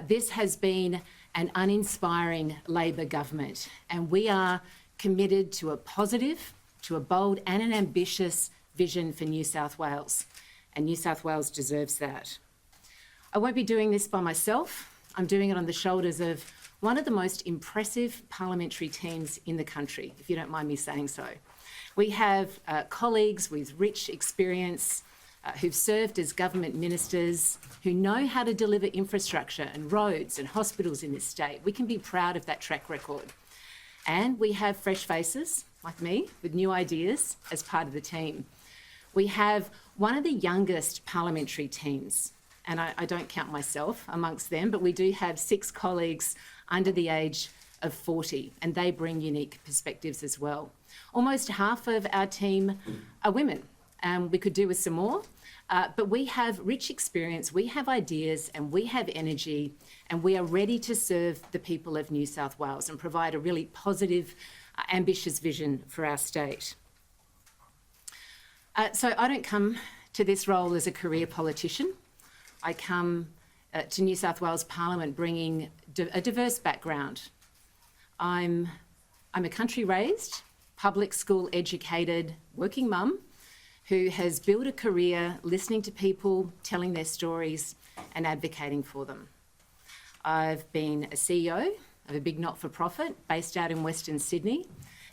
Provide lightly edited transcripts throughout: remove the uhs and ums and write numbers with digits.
This has been an uninspiring Labor government, and we are committed to a positive, to a bold and an ambitious vision for New South Wales, and New South Wales deserves that. I won't be doing this by myself. I'm doing it on the shoulders of one of the most impressive parliamentary teams in the country, if you don't mind me saying so. We have colleagues with rich experience who've served as government ministers, who know how to deliver infrastructure and roads and hospitals in this state. We can be proud of that track record. And we have fresh faces, like me, with new ideas as part of the team. We have one of the youngest parliamentary teams, and I don't count myself amongst them, but we do have 6 colleagues under the age of 40, and they bring unique perspectives as well. Almost half of our team are women. We could do with some more, but we have rich experience, we have ideas, and we have energy, and we are ready to serve the people of New South Wales and provide a really positive, ambitious vision for our state. So I don't come to this role as a career politician. I come to New South Wales Parliament bringing a diverse background. I'm a country-raised, public school educated, working mum who has built a career listening to people, telling their stories and advocating for them. I've been a CEO of a big not-for-profit based out in Western Sydney.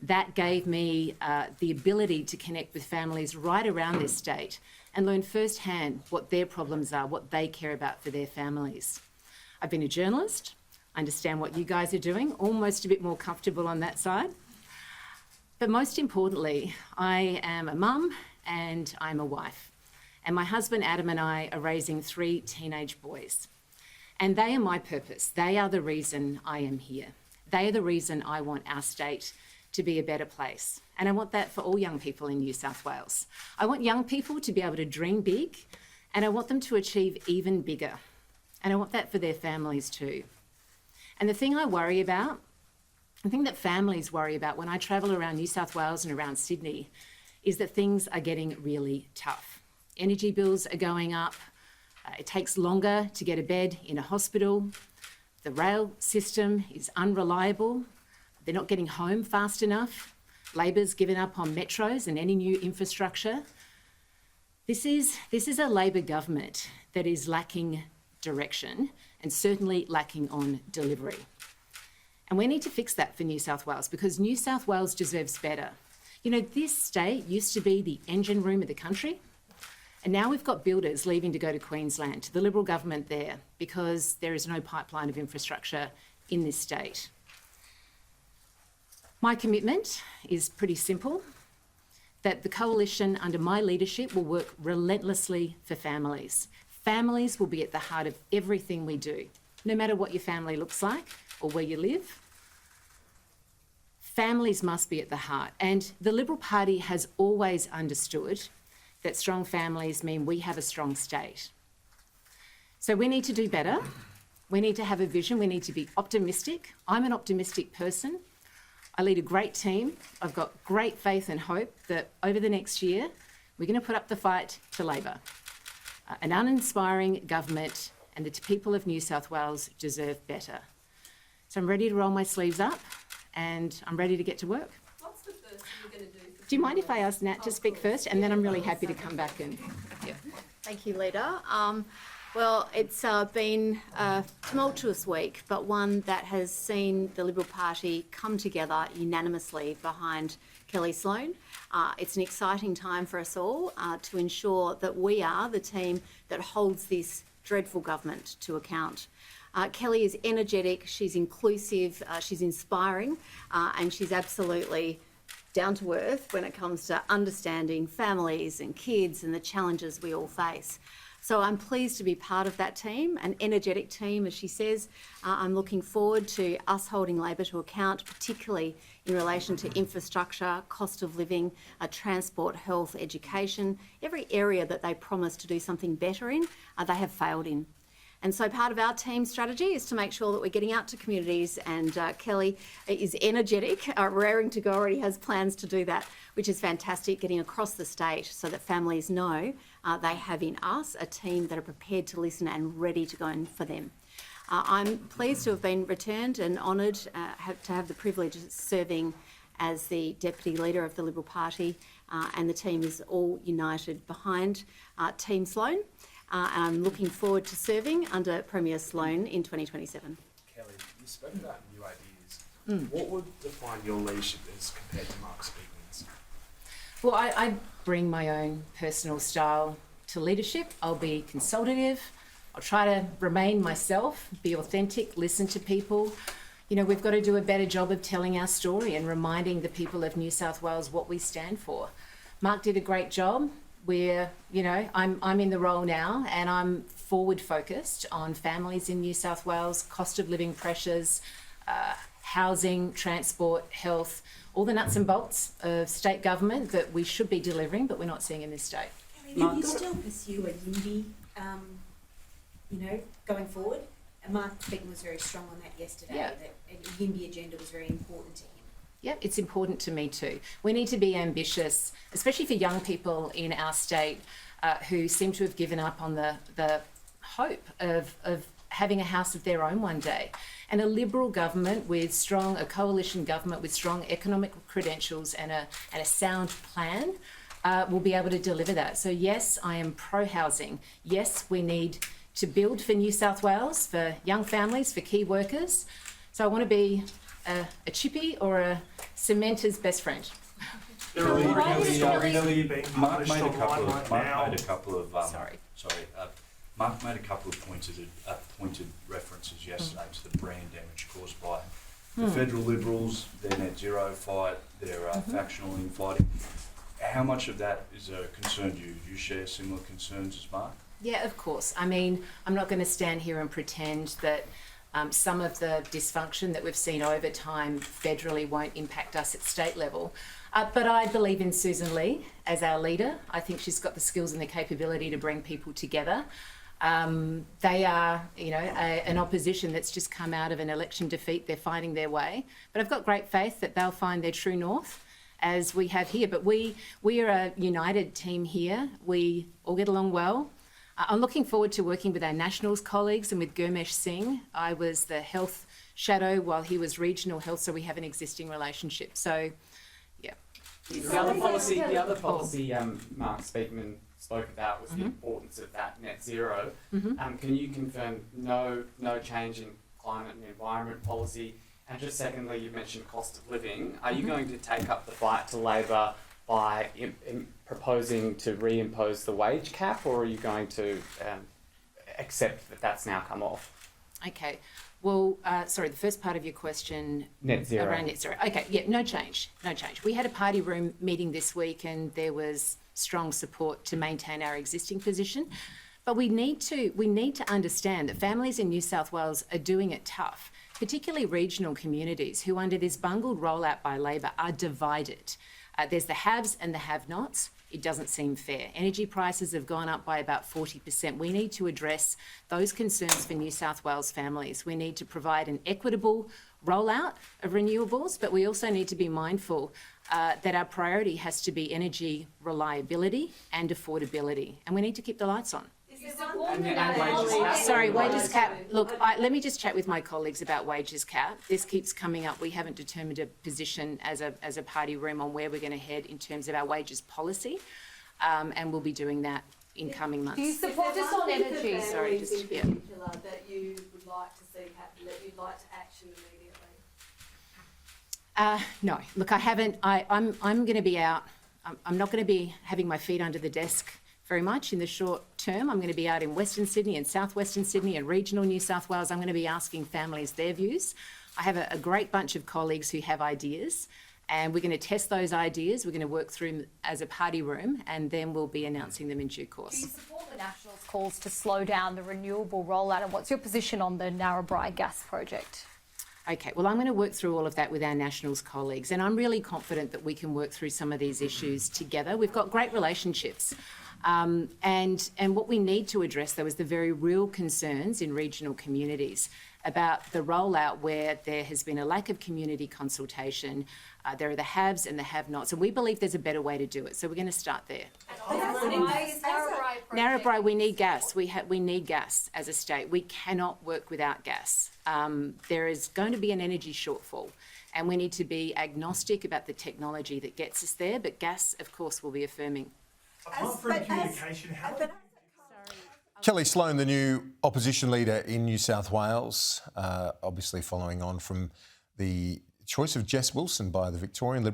That gave me the ability to connect with families right around this state and learn firsthand what their problems are, what they care about for their families. I've been a journalist. I understand what you guys are doing, almost a bit more comfortable on that side. But most importantly, I am a mum and I'm a wife. And my husband Adam and I are raising 3 teenage boys. And they are my purpose. They are the reason I am here. They are the reason I want our state to be a better place. And I want that for all young people in New South Wales. I want young people to be able to dream big, and I want them to achieve even bigger. And I want that for their families too. And the thing I worry about, the thing that families worry about when I travel around New South Wales and around Sydney, is that things are getting really tough. Energy bills are going up. It takes longer to get a bed in a hospital. The rail system is unreliable. They're not getting home fast enough. Labor's given up on metros and any new infrastructure. This is a Labor government that is lacking direction and certainly lacking on delivery. And we need to fix that for New South Wales because New South Wales deserves better. You know, this state used to be the engine room of the country, and now we've got builders leaving to go to Queensland, to the Liberal government there, because there is no pipeline of infrastructure in this state. My commitment is pretty simple, that the coalition under my leadership will work relentlessly for families. Families will be at the heart of everything we do, no matter what your family looks like or where you live. Families must be at the heart, and the Liberal Party has always understood that strong families mean we have a strong state. So we need to do better. We need to have a vision. We need to be optimistic. I'm an optimistic person. I lead a great team. I've got great faith and hope that over the next year, we're going to put up the fight to Labor. An uninspiring government, and the people of New South Wales deserve better. So I'm ready to roll my sleeves up and I'm ready to get to work. What's the first thing you're going to do? Do you mind if I ask Nat to speak first, and then I'm really happy to come back and... Yeah. Thank you, Leader. Well, it's been a tumultuous week, but one that has seen the Liberal Party come together unanimously behind Kellie Sloane. It's an exciting time for us all to ensure that we are the team that holds this dreadful government to account. Kellie is energetic, she's inclusive, she's inspiring, and she's absolutely down to earth when it comes to understanding families and kids and the challenges we all face. So I'm pleased to be part of that team, an energetic team, as she says. I'm looking forward to us holding Labor to account, particularly in relation to infrastructure, cost of living, transport, health, education, every area that they promised to do something better in, they have failed in. And so part of our team strategy is to make sure that we're getting out to communities, and Kellie is energetic, raring to go, already has plans to do that, which is fantastic, getting across the state so that families know they have in us a team that are prepared to listen and ready to go in for them. I'm pleased to have been returned and honoured to have the privilege of serving as the Deputy Leader of the Liberal Party, and the team is all united behind Team Sloane, and I'm looking forward to serving under Premier Sloane in 2027. Kellie, you spoke about new ideas. What would define your leadership as compared to Mark Speakman's? Well, I bring my own personal style to leadership. I'll be consultative. I'll try to remain myself, be authentic, listen to people. You know, we've got to do a better job of telling our story and reminding the people of New South Wales what we stand for. Mark did a great job. I'm in the role now, and I'm forward focused on families in New South Wales, cost of living pressures, housing, transport, health, all the nuts and bolts of state government that we should be delivering, but we're not seeing in this state. Will you still pursue a YIMBY, going forward? And Mark Speakman was very strong on that yesterday, that a YIMBY agenda was very important to him. Yeah, it's important to me too. We need to be ambitious, especially for young people in our state who seem to have given up on the hope of having a house of their own one day. And a Liberal government a coalition government with strong economic credentials and a sound plan will be able to deliver that. So yes, I am pro-housing. Yes, we need to build for New South Wales, for young families, for key workers. So I want to be a chippy or a cementer's best friend. Mark made a couple of pointed references yesterday to the brand damage caused by the federal Liberals, their net zero fight, their factional infighting. How much of that is a concern to you? Do you share similar concerns as Mark? Yeah, of course. I mean, I'm not going to stand here and pretend that some of the dysfunction that we've seen over time federally won't impact us at state level. But I believe in Susan Lee as our leader. I think she's got the skills and the capability to bring people together. They are, an opposition that's just come out of an election defeat. They're finding their way. But I've got great faith that they'll find their true north, as we have here. But we are a united team here. We all get along well. I'm looking forward to working with our Nationals colleagues and with Gurmesh Singh. I was the health shadow while he was regional health, so we have an existing relationship. So, yeah. The other policy Mark Speakman spoke about was the importance of that net zero. Can you confirm no change in climate and environment policy? And just secondly, you mentioned cost of living. Are you going to take up the fight to Labor by proposing to reimpose the wage cap, or are you going to accept that that's now come off? Okay. Well, sorry, the first part of your question... Net zero. Around net zero. Okay, yeah, no change. We had a party room meeting this week and there was strong support to maintain our existing position. But we need to understand that families in New South Wales are doing it tough, particularly regional communities who, under this bungled rollout by Labor, are divided. There's the haves and the have-nots. It doesn't seem fair. Energy prices have gone up by about 40%. We need to address those concerns for New South Wales families. We need to provide an equitable rollout of renewables, but we also need to be mindful that our priority has to be energy reliability and affordability, and we need to keep the lights on. Sorry, wages cap. Look, let me just chat with my colleagues about wages cap. This keeps coming up. We haven't determined a position as a party room on where we're going to head in terms of our wages policy, and we'll be doing that in coming months. Do you support this on energy? Sorry, just in particular that you would like to see happen, that you'd like to action immediately? No, look, I haven't. I'm going to be out. I'm not going to be having my feet under the desk very much in the short term. I'm going to be out in Western Sydney and Southwestern Sydney and regional New South Wales. I'm going to be asking families their views. I have a great bunch of colleagues who have ideas, and we're going to test those ideas. We're going to work through them as a party room, and then we'll be announcing them in due course. Do you support the Nationals' calls to slow down the renewable rollout, and what's your position on the Narrabri gas project? Okay, well, I'm going to work through all of that with our Nationals colleagues, and I'm really confident that we can work through some of these issues together. We've got great relationships. And what we need to address, though, is the very real concerns in regional communities about the rollout where there has been a lack of community consultation. There are the haves and the have-nots, and we believe there's a better way to do it. So we're going to start there. Is Narrabri Narrabri, we need gas. We need gas as a state. We cannot work without gas. There is going to be an energy shortfall, and we need to be agnostic about the technology that gets us there. But gas, of course, will be affirming. Apart from communication, how Kellie Sloane, the new opposition leader in New South Wales, obviously following on from the choice of Jess Wilson by the Victorian Liberal